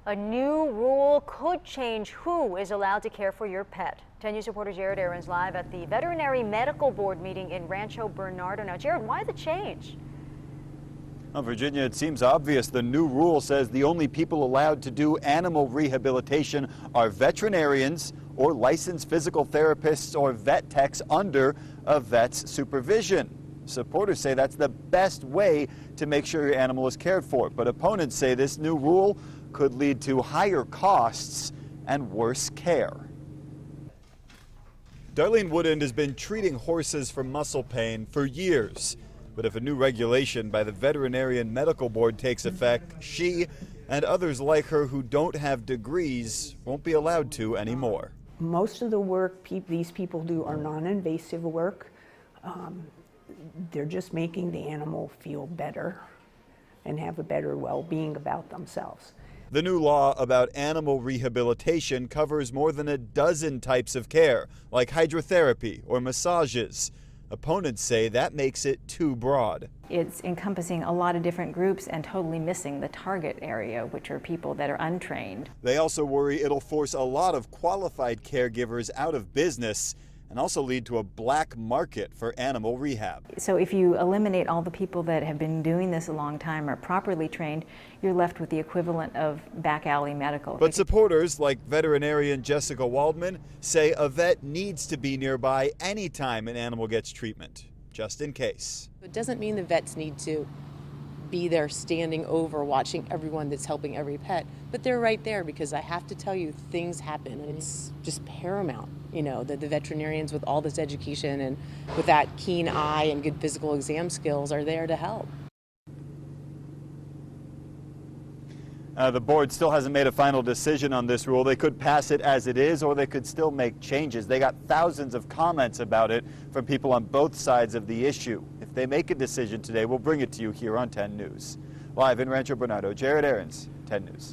A new rule could change who is allowed to care for your pet. 10 News reporter Jared Aarons live at the Veterinary Medical Board meeting in Rancho Bernardo. Now, Jared, why the change? Well, Virginia, it seems obvious. The new rule says the only people allowed to do animal rehabilitation are veterinarians or licensed physical therapists or vet techs under a vet's supervision. Supporters say that's the best way to make sure your animal is cared for. But opponents say this new rule could lead to higher costs and worse care. Darlene Woodend has been treating horses for muscle pain for years. But if a new regulation by the Veterinary Medical Board takes effect, she and others like her who don't have degrees won't be allowed to anymore. Most of the work these people do are non-invasive work. They're just making the animal feel better and have a better well-being about themselves. The new law about animal rehabilitation covers more than a dozen types of care, like hydrotherapy or massages. Opponents say that makes it too broad. It's encompassing a lot of different groups and totally missing the target area, which are people that are untrained. They also worry it'll force a lot of qualified caregivers out of business and also lead to a black market for animal rehab. So if you eliminate all the people that have been doing this a long time or properly trained, you're left with the equivalent of back alley medical. But supporters like veterinarian Jessica Waldman say a vet needs to be nearby anytime an animal gets treatment, just in case. It doesn't mean the vets need to be there standing over watching everyone that's helping every pet, but they're right there because I have to tell you, things happen and it's just paramount, you know, that the veterinarians with all this education and with that keen eye and good physical exam skills are there to help. The board still hasn't made a final decision on this rule. They could pass it as it is, or they could still make changes. They got thousands of comments about it from people on both sides of the issue. If they make a decision today, we'll bring it to you here on 10 News. Live in Rancho Bernardo, Jared Aarons, 10 News.